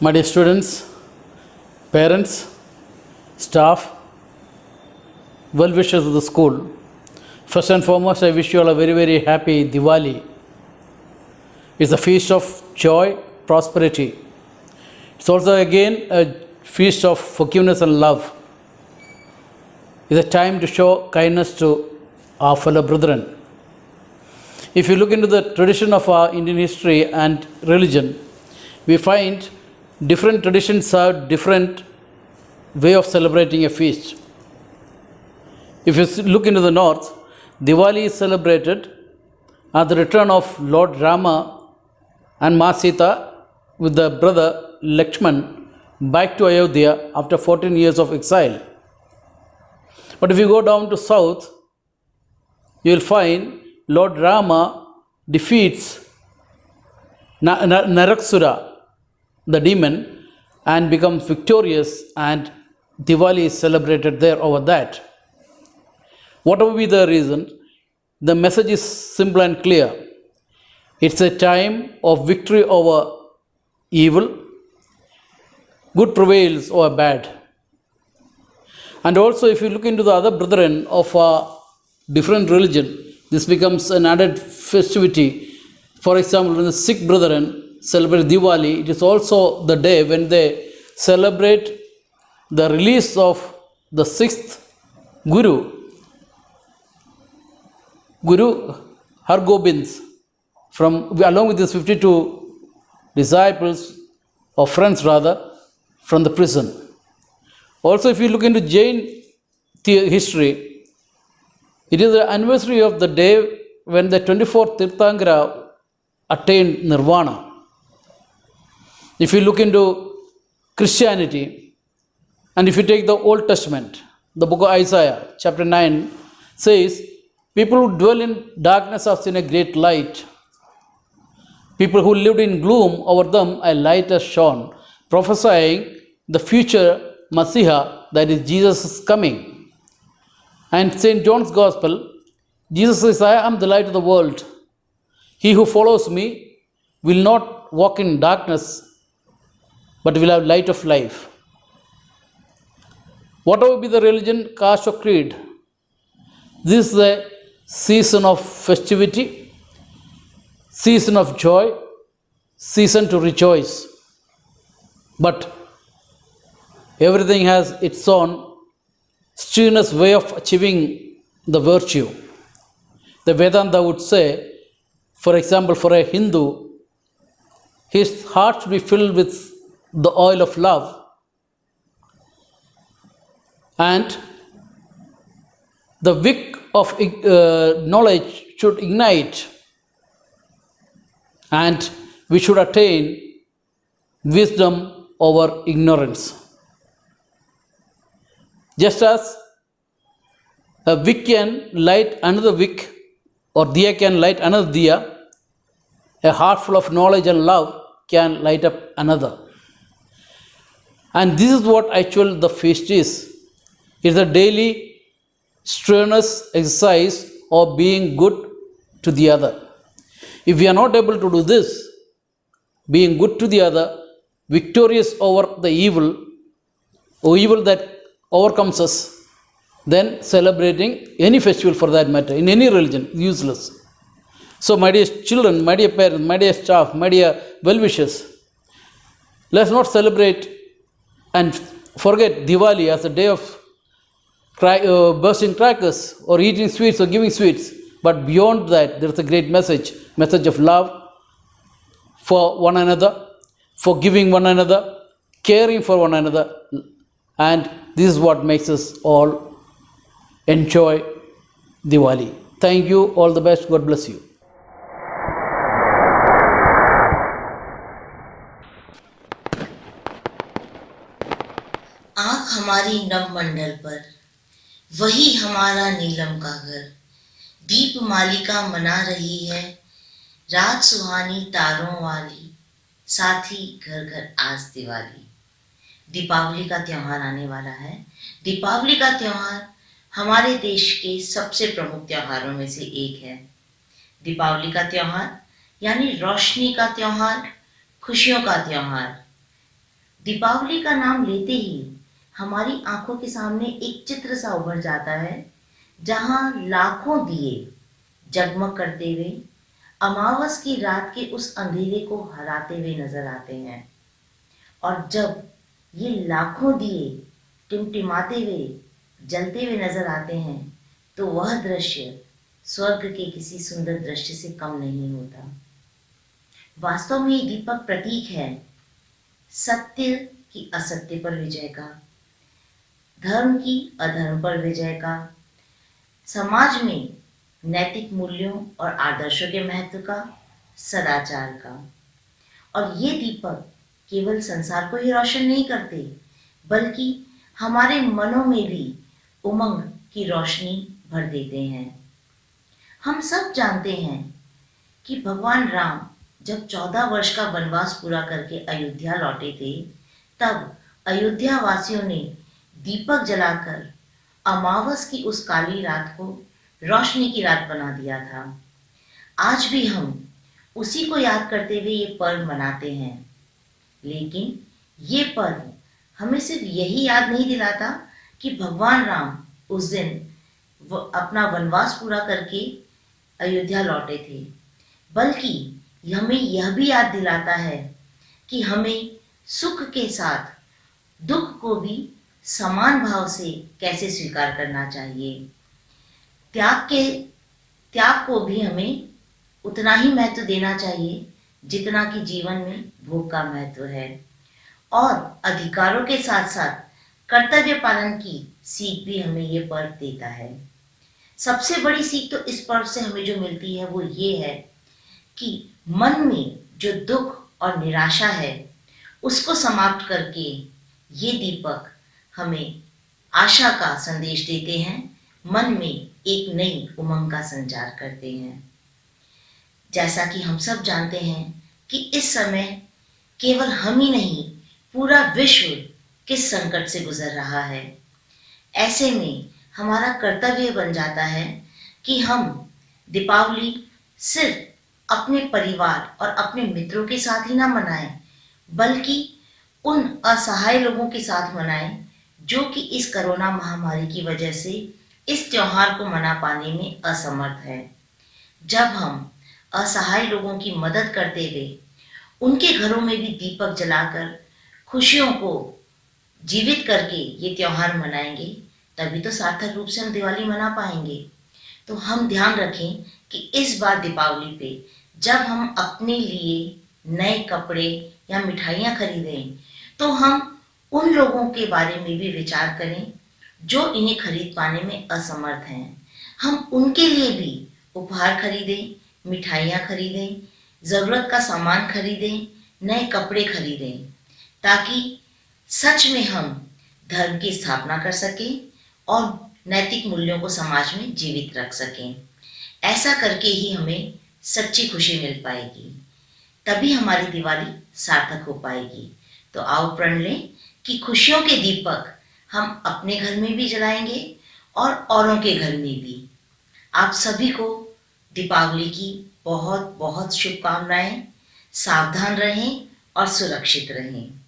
My dear students, parents, staff, well wishers of the school, first and foremost, I wish you all a very, very happy Diwali. It's a feast of joy, prosperity. It's also again a feast of forgiveness and love. It's a time to show kindness to our fellow brethren. If you look into the tradition of our Indian history and religion, we find different traditions have different way of celebrating a feast. If you look into the north, Diwali is celebrated at the return of Lord Rama and Ma Sita with the brother Lakshman back to Ayodhya after 14 years of exile. But if you go down to south, you will find Lord Rama defeats Naraksura, the demon, and becomes victorious, and Diwali is celebrated there over that. Whatever be the reason, the message is simple and clear. It's a time of victory over evil, good prevails over bad. And also, if you look into the other brethren of a different religion, this becomes an added festivity. For example, when the Sikh brethren celebrate Diwali, it is also the day when they celebrate the release of the sixth Guru Hargobind, along with his 52 disciples or friends rather, from the prison. Also, if you look into Jain history, it is the anniversary of the day when the 24th Tirthankara attained Nirvana. If you look into Christianity, and if you take the Old Testament, the book of Isaiah, chapter 9, says, people who dwell in darkness have seen a great light. People who lived in gloom, over them a light has shone, prophesying the future Messiah, that is Jesus is coming. And St. John's Gospel, Jesus says, I am the light of the world. He who follows me will not walk in darkness, but will have light of life. Whatever be the religion, caste or creed, this is a season of festivity, season of joy, season to rejoice. But everything has its own strenuous way of achieving the virtue. The Vedanta would say, for example, for a Hindu, his heart should be filled with the oil of love, and the wick of knowledge should ignite, and we should attain wisdom over ignorance. Just as a wick can light another wick, or diya can light another diya, a heart full of knowledge and love can light up another. And this is what actually the feast is. It's a daily strenuous exercise of being good to the other. If we are not able to do this, being good to the other, victorious over the evil, or evil that overcomes us, then celebrating any festival for that matter, in any religion, is useless. So, my dear children, my dear parents, my dear staff, my dear well-wishers, let's not celebrate and forget Diwali as a day of bursting crackers or eating sweets or giving sweets. But beyond that, there is a great message of love for one another, forgiving one another, caring for one another. And this is what makes us all enjoy Diwali. Thank you. All the best. God bless you. आँख हमारी नभ मंडल पर, वही हमारा नीलम का घर, दीप मालिका मना रही है, रात सुहानी तारों वाली, साथ ही घर घर आज दिवाली। दीपावली का त्योहार आने वाला है। दीपावली का त्योहार हमारे देश के सबसे प्रमुख त्योहारों में से एक है। दीपावली का त्योहार यानी रोशनी का त्योहार, खुशियों का त्योहार, दीपावली का नाम लेते ही हमारी आंखों के सामने एक चित्र सा उभर जाता है, जहां लाखों दिए जगमग करते हुए अमावस की रात के उस अंधेरे को हराते हुए नजर आते हैं। और जब ये लाखों दिए टिमटिमाते हुए जलते हुए नजर आते हैं, तो वह दृश्य स्वर्ग के किसी सुंदर दृश्य से कम नहीं होता। वास्तव में ये दीपक प्रतीक है सत्य की असत्य पर विजय का, धर्म की अधर्म पर विजय का, समाज में नैतिक मूल्यों और आदर्शों के महत्व का, सदाचार का। और ये दीपक केवल संसार को ही रोशन नहीं करते, बल्कि हमारे मनों में भी उमंग की रोशनी भर देते हैं। हम सब जानते हैं कि भगवान राम जब 14 वर्ष का वनवास पूरा करके अयोध्या लौटे थे, तब अयोध्या वासियों ने दीपक जलाकर अमावस की उस काली रात को रोशनी की रात बना दिया था। आज भी हम उसी को याद करते हुए ये पर्व मनाते हैं। लेकिन ये पर्व हमें सिर्फ यही याद नहीं दिलाता कि भगवान राम उस दिन अपना वनवास पूरा करके अयोध्या लौटे थे, बल्कि हमें यह भी याद दिलाता है कि हमें सुख के साथ दुख को भी समान भाव से कैसे स्वीकार करना चाहिए। त्याग को भी हमें उतना ही महत्व देना चाहिए जितना कि जीवन में भोग का महत्व है। और अधिकारों के साथ साथ कर्तव्य पालन की सीख भी हमें ये पर्व देता है। सबसे बड़ी सीख तो इस पर्व से हमें जो मिलती है वो ये है कि मन में जो दुख और निराशा है उसको समाप्त करके ये दीपक हमें आशा का संदेश देते हैं, मन में एक नई उमंग का संचार करते हैं। जैसा कि हम सब जानते हैं कि इस समय केवल हम ही नहीं, पूरा विश्व किस संकट से गुजर रहा है। ऐसे में हमारा कर्तव्य बन जाता है कि हम दीपावली सिर्फ अपने परिवार और अपने मित्रों के साथ ही ना मनाएं, बल्कि उन असहाय लोगों के साथ मनाएं जो कि इस कोरोना महामारी की वजह से इस त्योहार को मना पाने में असमर्थ है। जब हम असहाय लोगों की मदद करते हुए उनके घरों में भी दीपक जलाकर खुशियों को जीवित करके ये त्योहार मनाएंगे, तभी तो सार्थक रूप से हम दिवाली मना पाएंगे। तो हम ध्यान रखें कि इस बार दीपावली पे जब हम अपने लिए नए कपड़े या मिठाइयाँ खरीदें, तो हम उन लोगों के बारे में भी विचार करें जो इन्हें खरीद पाने में असमर्थ हैं। हम उनके लिए भी उपहार खरीदें, मिठाइयाँ खरीदें, ज़रूरत का सामान खरीदें, नए कपड़े खरीदें, ताकि सच में हम धर्म की स्थापना कर सकें और नैतिक मूल्यों को समाज में जीवित रख सकें। ऐसा करके ही हमें सच्ची खुशी मिल पाएगी, तभी हमारी दिवाली सार्थक हो पाएगी। तो आओ प्रण लें कि खुशियों के दीपक हम अपने घर में भी जलाएंगे और औरों के घर में भी। आप सभी को दीपावली की बहुत बहुत शुभकामनाएं। सावधान रहें और सुरक्षित रहें।